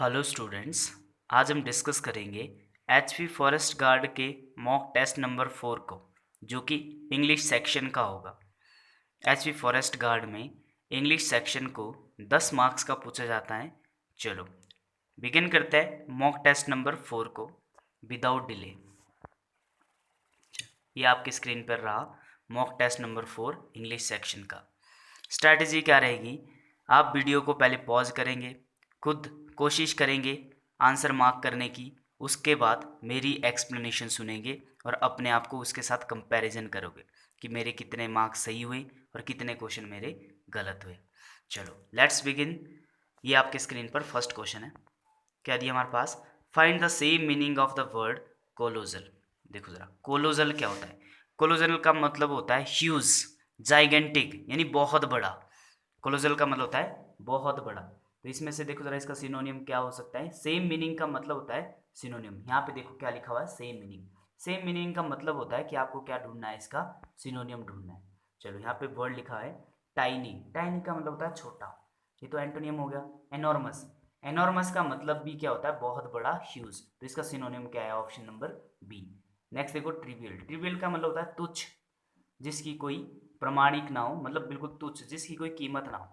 Hello students. आज हम discuss करेंगे एचपी फॉरेस्ट गार्ड के मॉक टेस्ट नंबर 4 को, जो कि इंग्लिश सेक्शन का होगा। एचपी फॉरेस्ट गार्ड में इंग्लिश सेक्शन को 10 मार्क्स का पूछा जाता है। चलो बिगिन करते हैं मॉक टेस्ट नंबर 4 को विदाउट डिले। ये आपकी स्क्रीन पर रहा mock test number 4 English section का। स्ट्रैटेजी क्या रहेगी? आप वीडियो को पहले पॉज करेंगे, खुद कोशिश करेंगे आंसर मार्क करने की, उसके बाद मेरी एक्सप्लेनेशन सुनेंगे और अपने आप को उसके साथ कंपैरिजन करोगे कि मेरे कितने मार्क्स सही हुए और कितने क्वेश्चन मेरे गलत हुए। चलो लेट्स बिगिन। ये आपके स्क्रीन पर फर्स्ट क्वेश्चन है। क्या दिया हमारे पास? Find the same meaning of the word colloquial. देखो ज़रा, कोलोजल क्या होता है? कोलोजल का मतलब होता है ह्यूज, जाइगेंटिक, यानी बहुत बड़ा। कोलोजल का मतलब होता है बहुत बड़ा। तो इसमें से देखो ज़रा, इसका सिनोनियम क्या हो सकता है? सेम मीनिंग का मतलब होता है सिनोनियम। यहाँ पे देखो क्या लिखा हुआ है, सेम मीनिंग। सेम मीनिंग का मतलब होता है कि आपको क्या ढूंढना है, इसका सिनोनियम ढूंढना है। चलो यहाँ पे वर्ड लिखा है टाइनी। टाइनी का मतलब होता है छोटा। ये तो एंटोनियम हो गया। एनॉर्मस। एनॉर्मस का मतलब भी क्या होता है? बहुत बड़ा, ह्यूज। तो इसका सिनोनिम क्या है? Option number B. नेक्स्ट देखो ट्रिवियल। ट्रिवियल का मतलब होता है तुच्छ, जिसकी कोई प्रमाणिक ना हो, मतलब बिल्कुल तुच्छ, जिसकी कोई कीमत ना हो।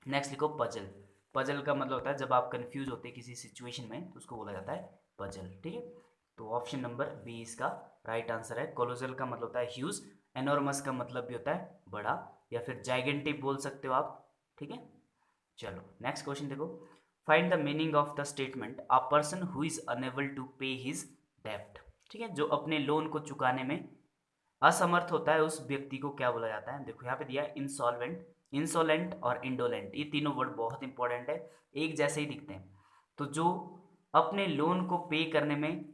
नेक्स्ट लिखो पजल। पजल का मतलब होता है जब आप कंफ्यूज होते हैं किसी सिचुएशन में, तो उसको बोला जाता है पजल। ठीक है, तो ऑप्शन नंबर बी इसका राइट आंसर है। कोलोजल का मतलब होता है ह्यूज। एनॉर्मस का मतलब भी होता है बड़ा, या फिर जाइगेंटिक बोल सकते हो आप। ठीक है, चलो नेक्स्ट क्वेश्चन देखो। Find the meaning of the statement a person who is unable to pay his डेप्ट। ठीक है, जो अपने लोन को चुकाने में असमर्थ होता है, उस व्यक्ति को क्या बोला जाता है? देखो यहाँ पे दिया है इंसॉल्वेंट, इंसोलेंट और इंडोलेंट। ये तीनों वर्ड बहुत इंपॉर्टेंट है, एक जैसे ही दिखते हैं। तो जो अपने लोन को पे करने में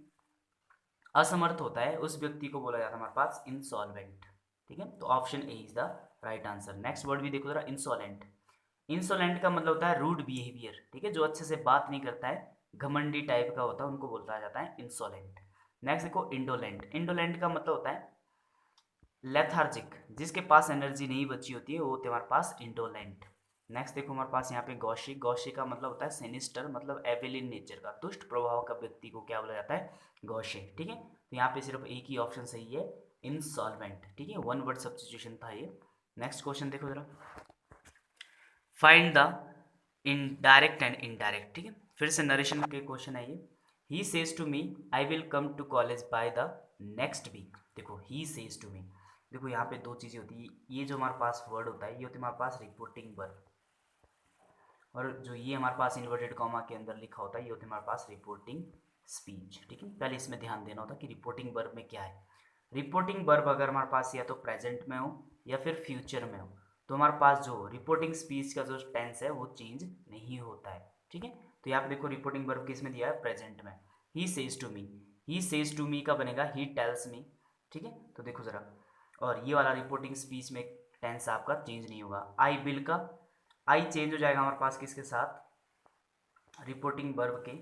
असमर्थ होता है, उस व्यक्ति को बोला जाता है हमारे पास इंसॉल्वेंट। ठीक है, तो option A is the right answer. Next word भी देखो जरा, इंसोलेंट। इंसोलेंट का मतलब होता है रूड बिहेवियर। ठीक है, जो अच्छे से बात नहीं करता है, घमंडी टाइप का होता है, उनको बोलता जाता है इंसोलेंट। नेक्स्ट देखो इंडोलेंट। इंडोलेंट का मतलब होता है लेथार्जिक, जिसके पास एनर्जी नहीं बची होती है, वो होते हैं हमारे पास इंडोलेंट। नेक्स्ट देखो हमारे पास यहाँ पे गौशी। गौशी का मतलब होता है सिनिस्टर, मतलब एविल इन नेचर का, दुष्ट प्रभाव का व्यक्ति को क्या बोला जाता है? गौशे। ठीक है, तो यहाँ पे सिर्फ एक ही ऑप्शन सही है, इंसॉल्वेंट। ठीक है, वन वर्ड सब्स्टिट्यूशन था ये। नेक्स्ट क्वेश्चन देखो जरा। Find the indirect and indirect. ठीक है, फिर से नरेशन के क्वेश्चन है ये। He says to me I will come to college by the next week. देखो ही सेज टू मी, देखो यहाँ पे दो चीज़ें होती है। ये जो हमारे पास वर्ड होता है, ये होता है हमारे पास रिपोर्टिंग वर्ब, और जो ये हमारे पास इन्वर्टेड कॉमा के अंदर लिखा होता है, ये होता है हमारे पास रिपोर्टिंग स्पीच। ठीक है, पहले इसमें ध्यान देना होता है कि रिपोर्टिंग वर्ब में क्या है। रिपोर्टिंग वर्ब अगर हमारे पास या तो प्रेजेंट में हो या फिर फ्यूचर में हो, तो हमारे पास जो रिपोर्टिंग स्पीच का जो टेंस है वो चेंज नहीं होता है। ठीक है, तो यहाँ पे देखो रिपोर्टिंग वर्ब किस में दिया है? प्रेजेंट में। He says to me, he says to me का बनेगा ही टेल्स मी। ठीक है, तो देखो जरा, और ये वाला रिपोर्टिंग स्पीच में टेंस आपका चेंज नहीं होगा। आई विल का आई चेंज हो जाएगा हमारे पास किसके साथ? रिपोर्टिंग वर्ब के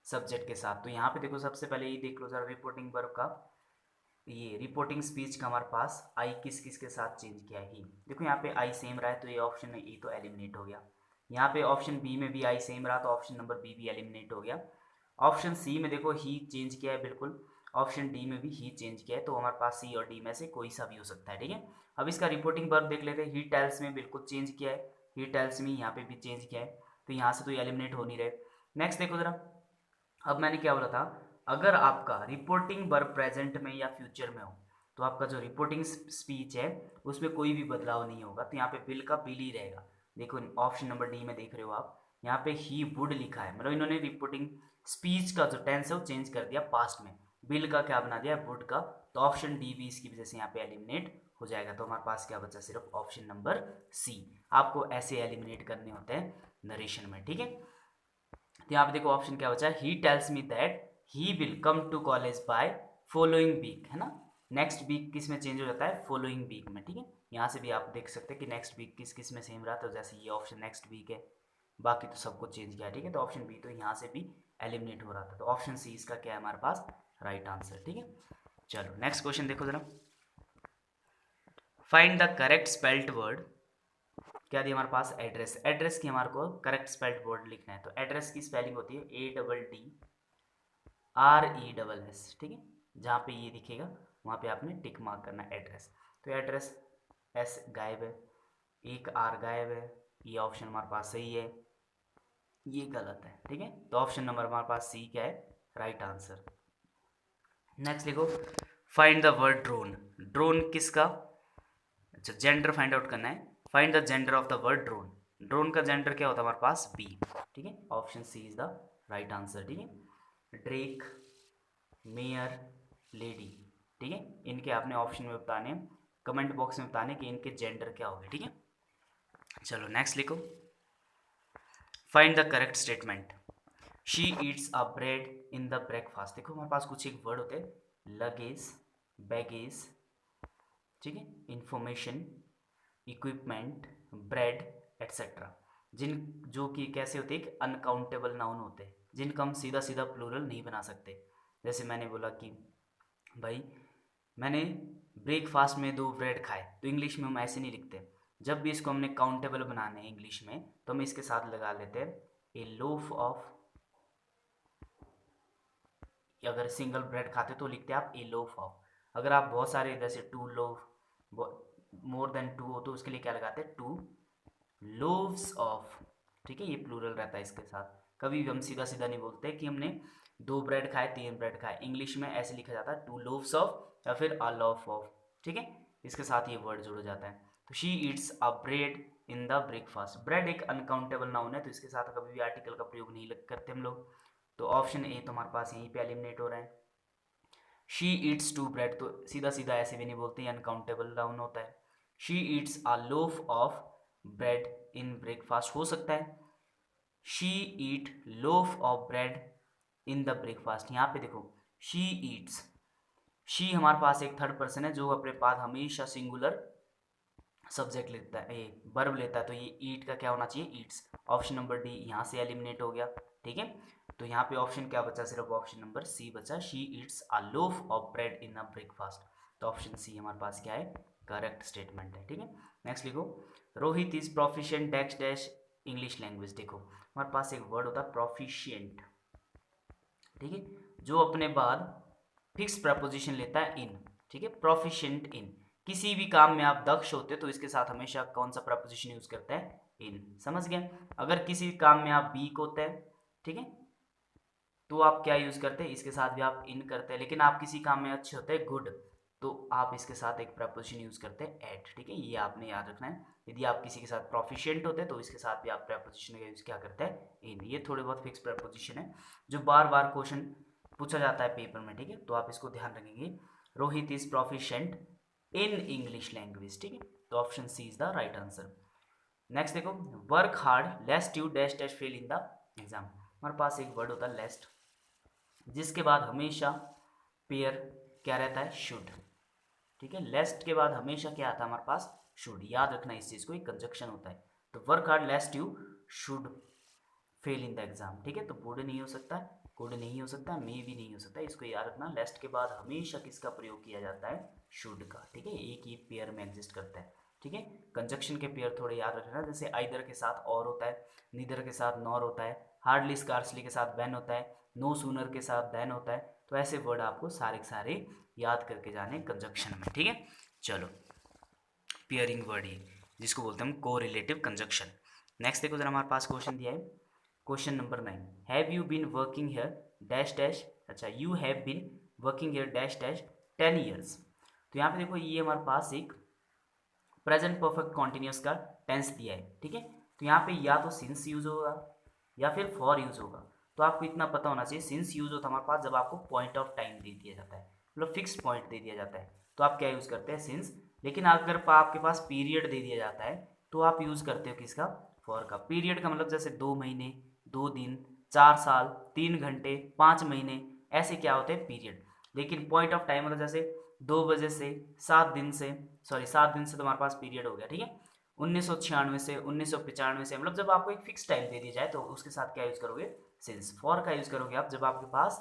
सब्जेक्ट के साथ। तो यहाँ पे देखो सबसे पहले ये देख लो जरा, रिपोर्टिंग वर्ब का ये रिपोर्टिंग स्पीच का हमारे पास आई किस किस के साथ चेंज किया है? ही। देखो यहाँ पे आई सेम रहा है, तो ये ऑप्शन में ई तो एलिमिनेट हो गया। यहाँ पे ऑप्शन बी में भी आई सेम रहा, तो ऑप्शन नंबर बी भी एलिमिनेट हो गया। ऑप्शन सी में देखो ही चेंज किया है बिल्कुल। ऑप्शन डी में भी ही चेंज किया है, तो हमारे पास सी और डी में से कोई सा भी हो सकता है। ठीक है, अब इसका रिपोर्टिंग वर्ब देख लेते हैं। ही टेल्स में बिल्कुल चेंज किया है, ही टेल्स में यहाँ पे भी चेंज किया है, तो यहाँ से तो ये एलिमिनेट हो नहीं रहे। नेक्स्ट देखो जरा, अब मैंने क्या बोला था? अगर आपका रिपोर्टिंग वर्ब प्रेजेंट में या फ्यूचर में हो, तो आपका जो रिपोर्टिंग स्पीच है उसमें कोई भी बदलाव नहीं होगा, तो यहाँ पे बिल का बिल ही रहेगा। देखो ऑप्शन नंबर डी में देख रहे हो आप, यहाँ पे ही वुड लिखा है, मतलब इन्होंने रिपोर्टिंग स्पीच का जो टेंस है वो चेंज कर दिया पास्ट में, बिल का क्या बना दिया? वुड का। तो ऑप्शन डी भी इसकी वजह से यहाँ पे एलिमिनेट हो जाएगा। तो हमारे पास क्या बचा? सिर्फ ऑप्शन नंबर सी। आपको ऐसे एलिमिनेट करने होते हैं नरेशन में। ठीक है, तो यहाँ पे देखो ऑप्शन क्या बचा है? He tells me that he will come to college by following week, है ना। नेक्स्ट वीक किस में चेंज हो जाता है? फॉलोइंग वीक में। ठीक है, यहाँ से भी आप देख सकते हैं कि नेक्स्ट वीक किस किस में सेम रहा, तो जैसे ये ऑप्शन नेक्स्ट वीक है, बाकी तो सबको चेंज किया। ठीक है, तो ऑप्शन बी तो यहाँ से भी एलिमिनेट हो रहा था, तो ऑप्शन सी इसका क्या है हमारे पास? Right answer. ठीक है, चलो नेक्स्ट क्वेश्चन देखो जरा। Find the correct spelt word क्या दिया हमारे पास, एड्रेस। एड्रेस की हमारे को करेक्ट स्पेल्ड वर्ड लिखना है, तो एड्रेस की स्पेलिंग होती है ADDRESS, ठीक है। जहाँ पे ये दिखेगा वहाँ पे आपने टिक मार्क करना है एड्रेस। तो एड्रेस एस गायब है, एक आर गायब है, ये ऑप्शन हमारे पास सही है, ये गलत है, ठीक है। तो ऑप्शन नंबर हमारे पास सी क्या है, राइट आंसर। नेक्स्ट लिखो, find the word drone. Drone किसका, अच्छा जेंडर फाइंड आउट करना है। Find the gender of the word drone. Drone का जेंडर क्या होता है हमारे पास, बी, ठीक है। Option C is the right answer, ठीक है। ड्रेक, मेयर, लेडी, ठीक है। इनके आपने ऑप्शन में बताने, कमेंट बॉक्स में बताने कि इनके जेंडर क्या होंगे, ठीक है। चलो नेक्स्ट लिखो, find the correct statement. She Yeats a bread in the breakfast. देखो हमारे पास कुछ एक वर्ड होते हैं, लगेज, बैगेज, ठीक है, इंफॉर्मेशन, इक्विपमेंट, ब्रेड, एट्सेट्रा, जिन जो कि कैसे होते हैं, अनकाउंटेबल नाउन होते हैं, जिनका हम सीधा सीधा प्लूरल नहीं बना सकते। जैसे मैंने बोला कि भाई मैंने ब्रेकफास्ट में 2 ब्रेड खाए, तो इंग्लिश में हम ऐसे नहीं लिखते। जब भी इसको हमने काउंटेबल बनाने हैं इंग्लिश में, तो हम इसके साथ लगा लेते हैं ए लोफ ऑफ। अगर सिंगल ब्रेड खाते तो लिखते हैं आप ए लोफ ऑफ। अगर आप बहुत सारे जैसे 2 लोफ, मोर देन 2 हो तो उसके लिए क्या लगाते हैं, 2 लोव्स ऑफ, ठीक है। ये प्लूरल रहता है इसके साथ। कभी भी हम सीधा सीधा नहीं बोलते कि हमने 2 ब्रेड खाए, 3 ब्रेड खाए। इंग्लिश में ऐसे लिखा जाता है 2 लोव्स ऑफ या फिर अ लोफ ऑफ, ठीक है। इसके साथ ये वर्ड जुड़ जाता है। तो she Yeats a bread in the breakfast. Bread एक अनकाउंटेबल नाउन है, तो इसके साथ कभी भी आर्टिकल का प्रयोग नहीं करते हम लोग। तो ऑप्शन ए तो हमारे पास यहीं पे एलिमिनेट हो रहा है। शी ईट्स 2 ब्रेड, तो सीधा सीधा ऐसे भी नहीं बोलते, अनकाउंटेबल नाउन होता है। She Yeats a loaf of bread in breakfast हो सकता है। She eat loaf of bread in the breakfast. यहाँ पे देखो शी ईट्स, शी हमारे पास एक थर्ड पर्सन है जो अपने पास हमेशा सिंगुलर सब्जेक्ट लेता है, ये वर्ब लेता है, तो ये ईट का क्या होना चाहिए, ईट्स। ऑप्शन नंबर डी यहाँ से एलिमिनेट हो गया, ठीक है। तो यहाँ पे ऑप्शन क्या बचा, सिर्फ ऑप्शन नंबर सी बचा, she Yeats a loaf of bread in a breakfast. तो ऑप्शन सी हमारे पास क्या है, करेक्ट स्टेटमेंट है, ठीक है। नेक्स्ट लिखो, Rohit is proficient dash dash English language. देखो हमारे पास एक वर्ड होता है प्रोफिशिएंट, ठीक है, जो अपने बाद फिक्स प्रपोजिशन लेता है इन, ठीक है। प्रोफिशिएंट इन, किसी भी काम में आप दक्ष होते हो तो इसके साथ हमेशा कौन सा प्रपोजिशन यूज करते हैं, इन, समझ गए। अगर किसी काम में आप वीक होते हैं, ठीक है, तो आप क्या यूज करते हैं, इसके साथ भी आप इन करते हैं। लेकिन आप किसी काम में अच्छे होते हैं, गुड, तो आप इसके साथ एक प्रपोजिशन यूज करते हैं एट, ठीक है। ये आपने याद रखना है। यदि आप किसी के साथ प्रोफिशिएंट होते हैं तो इसके साथ भी आप प्रपोजिशन का यूज क्या करते हैं, इन। ये थोड़े बहुत फिक्स प्रपोजिशन है जो बार बार क्वेश्चन पूछा जाता है पेपर में, ठीक है, तो आप इसको ध्यान रखेंगे। Rohit is proficient in English language, ठीक है। तो option C is the right answer. Next देखो, work hard lest you dash dash fail in the exam. हमारे पास एक वर्ड होता है लेस्ट, जिसके बाद हमेशा पेयर क्या रहता है, शुड, ठीक है। लेस्ट के बाद हमेशा क्या आता है हमारे पास, शुड। याद रखना इस चीज को, एक कंजक्शन होता है। तो work hard lest you should fail in the exam, ठीक है। तो वुड नहीं हो सकता है, कुड नहीं हो सकता है, मे भी नहीं हो सकता है। इसको याद रखना, लेस्ट के बाद हमेशा किसका प्रयोग किया जाता है, शुड का, ठीक है। एक ही पेयर में एग्जिस्ट करता है, ठीक है। कंजक्शन के पेयर थोड़े याद रखना, जैसे आइदर के साथ और होता है, नीदर के साथ नॉर होता है, हार्डली स्कार्सली के साथ व्हेन होता है, नो सूनर के साथ देन होता है। तो ऐसे वर्ड आपको सारे के सारे याद करके जाने कंजक्शन में, ठीक है। चलो, पेयरिंग वर्ड ही जिसको बोलते हैं हम को रिलेटिव कंजक्शन। नेक्स्ट देखो जरा, हमारे पास क्वेश्चन दिया है, question number 9, have you been working here dash dash, अच्छा you have been working here dash dash 10 years. तो यहाँ पे देखो ये हमारे पास एक प्रेजेंट परफेक्ट कॉन्टिन्यूस का टेंस दिया है, ठीक है। तो यहाँ पे या तो सिंस यूज होगा या फिर फॉर यूज होगा। तो आपको इतना पता होना चाहिए, सिंस यूज होता है हमारे पास जब आपको पॉइंट ऑफ टाइम दे दिया जाता है, मतलब फिक्स पॉइंट दे दिया जाता है, तो आप क्या यूज करते हैं, सिंस। लेकिन अगर आपके पास पीरियड दे दिया जाता है तो आप यूज करते हो किसका, फॉर का। पीरियड का मतलब जैसे 2 महीने, 2 दिन, 4 साल, 3 घंटे, 5 महीने, ऐसे क्या होते हैं, पीरियड। लेकिन पॉइंट ऑफ टाइम मतलब जैसे 2 बजे से 7 दिन से, सॉरी 7 दिन से तो हमारे पास पीरियड हो गया, ठीक है। 1996 से 1995 से, मतलब जब आपको एक फिक्स टाइम दे दिया जाए तो उसके साथ क्या यूज करोगे, सिंस। फॉर का यूज करोगे आप जब आपके पास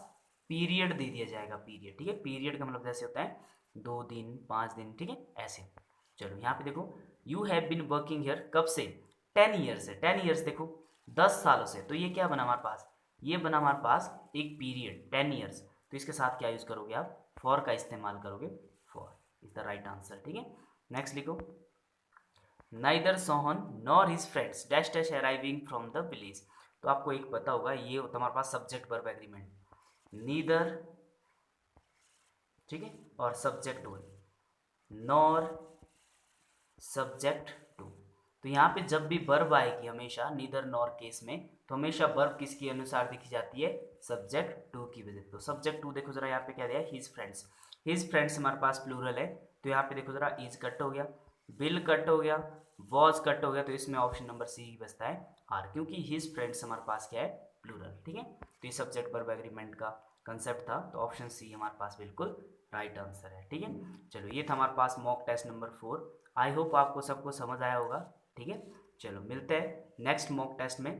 पीरियड दे दिया जाएगा, पीरियड, ठीक है। पीरियड का मतलब जैसे होता है 2 दिन, 5 दिन, ठीक है, ऐसे। चलो यहाँ पे देखो, you have been working here कब से, 10 ईयर्स है, 10 ईयर्स देखो 10 सालों से, तो ये क्या बना हमारे पास, ये बना हमारे पास एक पीरियड 10 ईयर्स। तो इसके साथ क्या यूज करोगे आप, फॉर का इस्तेमाल करोगे, for is the right answer. ठीक है, नेक्स्ट लिखो, neither Sohan nor his friends dash dash arriving from the village. तो आपको एक पता होगा, ये होता हमारे पास सब्जेक्ट वर्ब एग्रीमेंट, नीदर, ठीक है, और subject one, nor subject two. तो यहाँ पे जब भी वर्ब आएगी हमेशा नीदर नॉर केस में, तो हमेशा वर्ब किसके अनुसार लिखी जाती है, सब्जेक्ट टू की वजह। तो सब्जेक्ट टू देखो जरा यहाँ पे क्या दिया है, हिज फ्रेंड्स, हिज फ्रेंड्स हमारे पास प्लूरल है, तो यहाँ पे देखो जरा इज कट हो गया, बिल कट हो गया, वॉज कट हो गया, तो इसमें ऑप्शन नंबर सी बचता है आर, क्योंकि हिज फ्रेंड्स हमारे पास क्या है, प्लूरल। ठीक है, तो ये सब्जेक्ट वर्ब एग्रीमेंट का कंसेप्ट था, तो ऑप्शन सी हमारे पास बिल्कुल राइट आंसर है। ठीक है, चलो ये था हमारे पास mock test number 4। I hope आपको सबको समझ आया होगा। ठीक है, चलो मिलते हैं नेक्स्ट मॉक टेस्ट में।